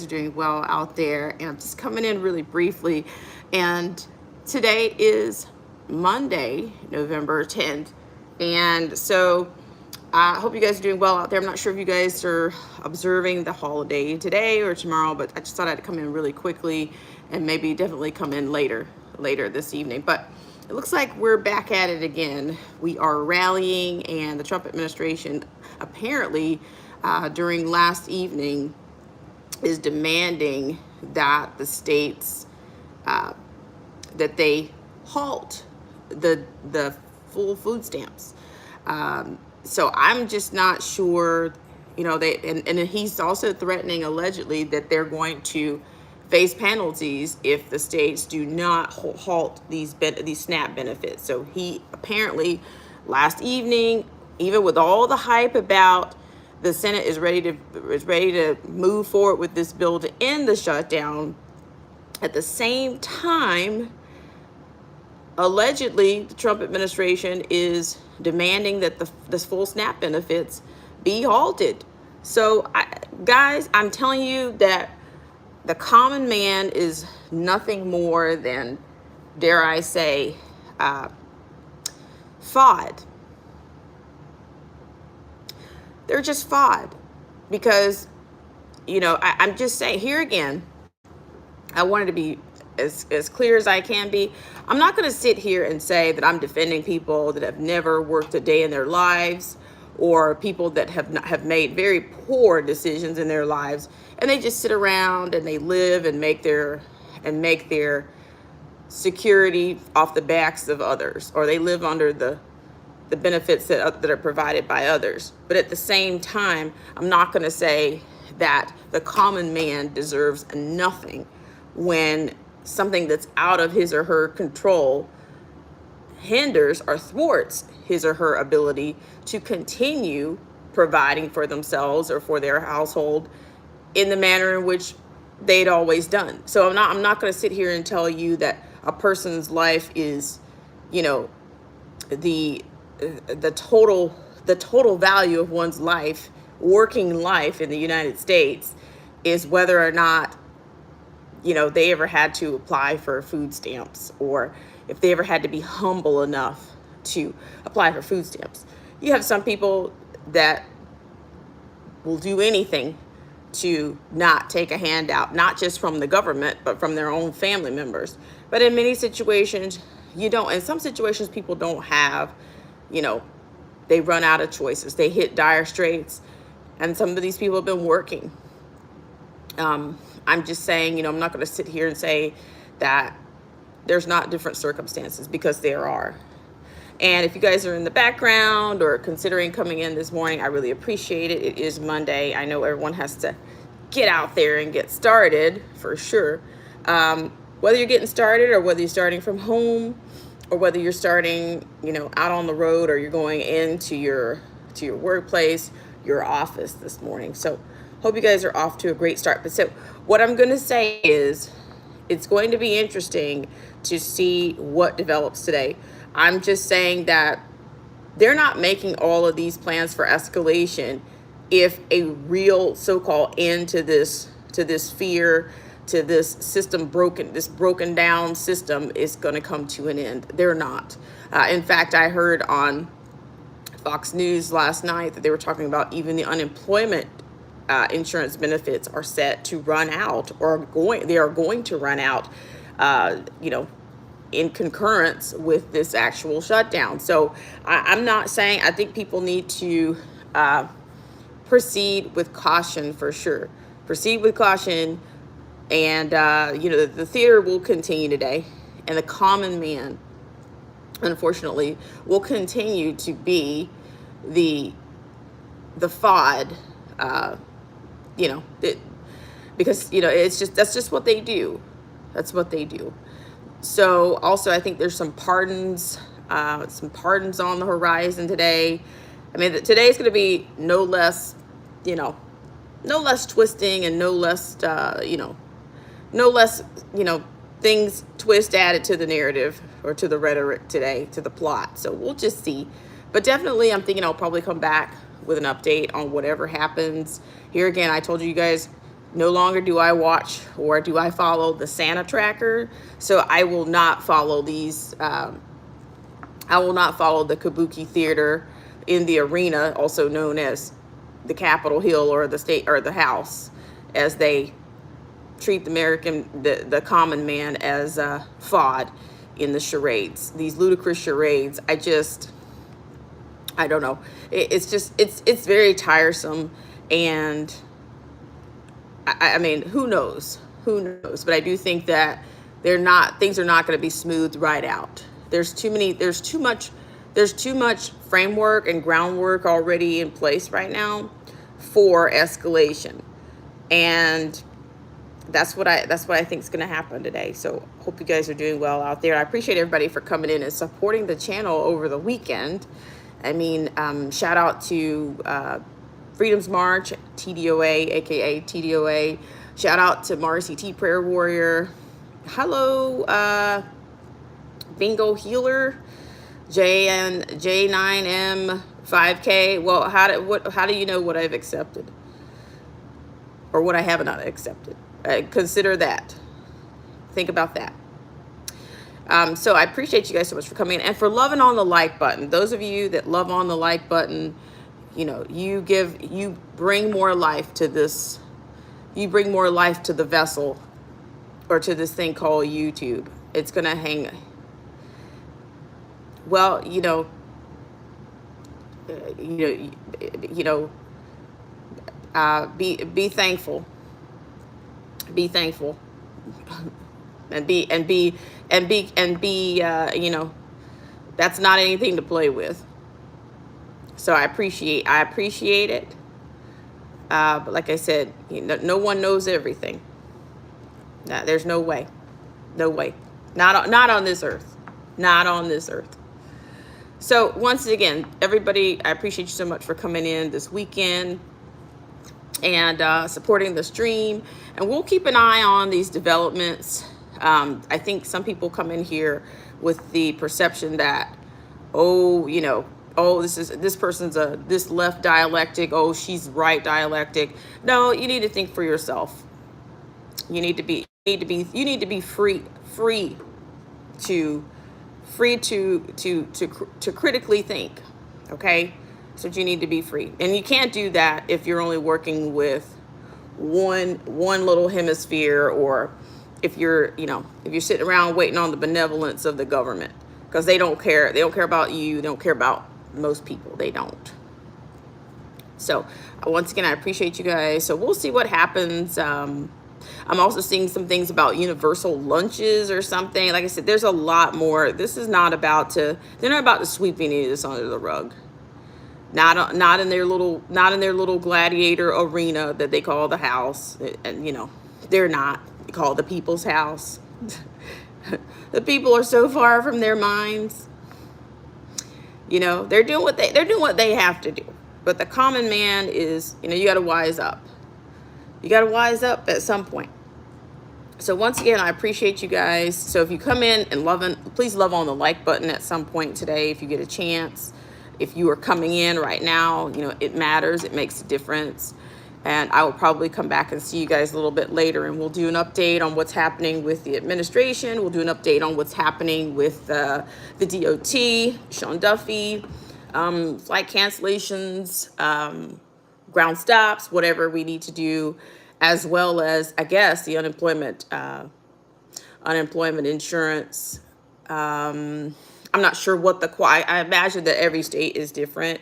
Are doing well out there, and I'm just coming in really briefly. And today is Monday, November 10th, and so I hope you guys are doing well out there. I'm not sure if you guys are observing the holiday today or tomorrow, but I just thought I'd come in really quickly and maybe definitely come in later this evening. But it looks like we're back at it again. We are rallying, and the Trump administration apparently during last evening is demanding that the states that they halt the full food stamps. So I'm just not sure, and he's also threatening allegedly that they're going to face penalties if the states do not halt these SNAP benefits. So he apparently last evening, even with all the hype about the Senate is ready to move forward with this bill to end the shutdown, at the same time, allegedly, the Trump administration is demanding that the full SNAP benefits be halted. So, guys, I'm telling you that the common man is nothing more than, dare I say, FOD. They're just FOD because, I'm just saying here again, I wanted to be as clear as I can be. I'm not going to sit here and say that I'm defending people that have never worked a day in their lives, or people that have made very poor decisions in their lives, and they just sit around and they live and make their security off the backs of others, or they live under the benefits that are provided by others. But at the same time, I'm not going to say that the common man deserves nothing when something that's out of his or her control hinders or thwarts his or her ability to continue providing for themselves or for their household in the manner in which they'd always done. So I'm not going to sit here and tell you that a person's life is, the total value of one's life, working life in the United States, is whether or not they ever had to apply for food stamps, or if they ever had to be humble enough to apply for food stamps. You have some people that will do anything to not take a handout, not just from the government, but from their own family members. But in many situations, you don't. In some situations, people don't have, they run out of choices. They hit dire straits, and some of these people have been working. I'm just saying, I'm not going to sit here and say that there's not different circumstances, because there are. And if you guys are in the background or considering coming in this morning, I really appreciate it. It is Monday. I know everyone has to get out there and get started for sure. Whether you're getting started or whether you're starting from home, or whether you're starting, out on the road, or you're going into your workplace, your office this morning. So hope you guys are off to a great start. But so what I'm going to say is, it's going to be interesting to see what develops today. I'm just saying that they're not making all of these plans for escalation if a real so-called end to this fear, to this broken down system is going to come to an end. They're not. In fact, I heard on Fox News last night that they were talking about even the unemployment insurance benefits are set to run out, or they are going to run out, in concurrence with this actual shutdown. So I'm not saying, I think people need to proceed with caution for sure. Proceed with caution, and the theater will continue today, and the common man, unfortunately, will continue to be the FOD. Because that's just what they do. That's what they do. So also, I think there's some pardons on the horizon today. I mean, today's going to be no less twisting, and no less things added to the narrative or to the rhetoric today, to the plot. So we'll just see. But definitely, I'm thinking I'll probably come back with an update on whatever happens. Here again, I told you guys, No longer do I watch or do I follow the Santa tracker. So I will not follow these. I will not follow the Kabuki Theater in the arena, also known as the Capitol Hill or the state or the House, as they treat the common man as FOD in the charades, these ludicrous charades. I don't know. It's very tiresome, and I mean, who knows? Who knows? But I do think that things are not going to be smoothed right out. There's too much framework and groundwork already in place right now for escalation. And that's what I think is going to happen today. So hope you guys are doing well out there. I appreciate everybody for coming in and supporting the channel over the weekend. I mean, shout out to Freedom's March, TDOA, aka TDOA. Shout out to Marcy T Prayer Warrior. Hello, Bingo Healer, J9M 5K. Well, how do you know what I've accepted or what I have not accepted? Consider that. Think about that. So I appreciate you guys so much for coming in and for loving on the like button. Those of you that love on the like button, you know, you bring more life to this. You bring more life to the vessel or to this thing called YouTube. It's going to hang. Well, be thankful. Be thankful, and be that's not anything to play with. So I appreciate it. But like I said, no one knows everything. There's no way, not on this earth, not on this earth. So once again, everybody, I appreciate you so much for coming in this weekend and supporting the stream. And we'll keep an eye on these developments. I think some people come in here with the perception that, this person's this left dialectic. Oh, she's right dialectic. No, you need to think for yourself. You need to be free to critically think. Okay. So you need to be free, and you can't do that if you're only working with one little hemisphere, or if you're sitting around waiting on the benevolence of the government, because they don't care about you. They don't care about most people. They don't. So once again, I appreciate you guys. So we'll see what happens. I'm also seeing some things about universal lunches or something. Like I said, there's a lot more. This is not about they're not about to sweep any of this under the rug. Not in their little gladiator arena that they call the House. And they're not. They call it the people's house. The people are so far from their minds. They're doing what they have to do. But the common man is, you got to wise up. You got to wise up at some point. So once again, I appreciate you guys. So if you come in and please love on the like button at some point today if you get a chance. If you are coming in right now, it matters. It makes a difference. And I will probably come back and see you guys a little bit later, and we'll do an update on what's happening with the administration. We'll do an update on what's happening with the DOT, Sean Duffy, flight cancellations, ground stops, whatever we need to do, as well as, I guess, the unemployment insurance. I'm not sure what I imagine that every state is different,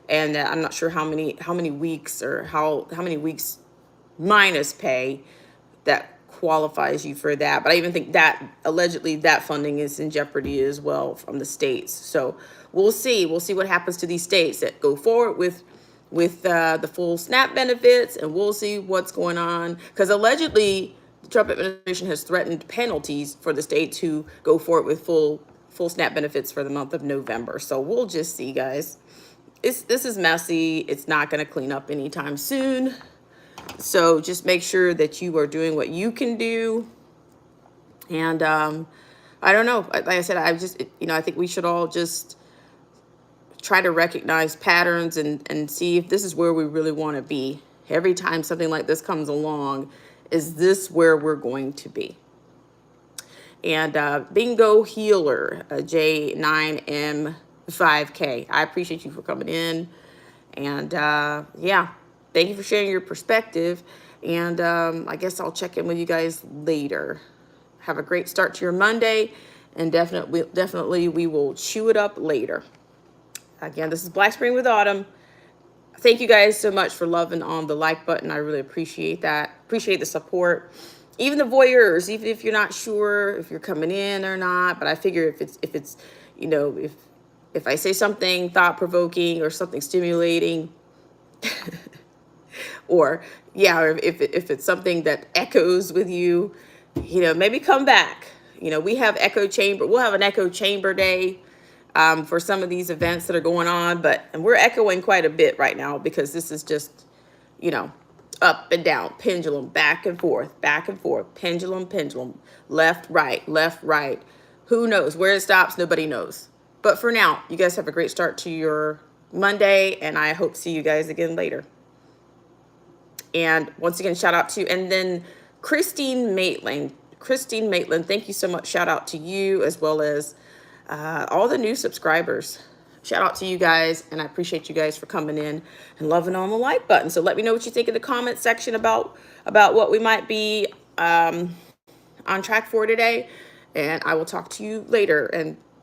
and I'm not sure how many weeks or how many weeks minus pay that qualifies you for that. But I even think that allegedly that funding is in jeopardy as well from the states. So we'll see what happens to these states that go forward with the full SNAP benefits, and we'll see what's going on, because allegedly the Trump administration has threatened penalties for the states who go forward with full SNAP benefits for the month of November. So we'll just see, guys. This is messy. It's not going to clean up anytime soon. So just make sure that you are doing what you can do. And I don't know. Like I said, I think we should all just try to recognize patterns and see if this is where we really want to be every time something like this comes along, is this where we're going to be? And Bingo Healer, J9M5K, I appreciate you for coming in. And yeah, thank you for sharing your perspective. And I guess I'll check in with you guys later. Have a great start to your Monday, and definitely we will chew it up later. Again, this is Black Spring with Autumn. Thank you guys so much for loving on the like button. I really appreciate that. Appreciate the support. Even the voyeurs, even if you're not sure if you're coming in or not, but I figure if it's you know, if I say something thought-provoking or something stimulating, or yeah, or if it's something that echoes with you, you know, maybe come back. You know, we have echo chamber. We'll have an echo chamber day for some of these events that are going on, and we're echoing quite a bit right now because this is just, you know, up and down, pendulum, back and forth, pendulum, left, right. Who knows where it stops? Nobody knows. But for now, you guys have a great start to your Monday, and I hope to see you guys again later. And once again, shout out to, and then Christine Maitland, thank you so much. Shout out to you, as well as all the new subscribers. Shout out to you guys, and I appreciate you guys for coming in and loving on the like button. So let me know what you think in the comment section about what we might be on track for today, and I will talk to you later. And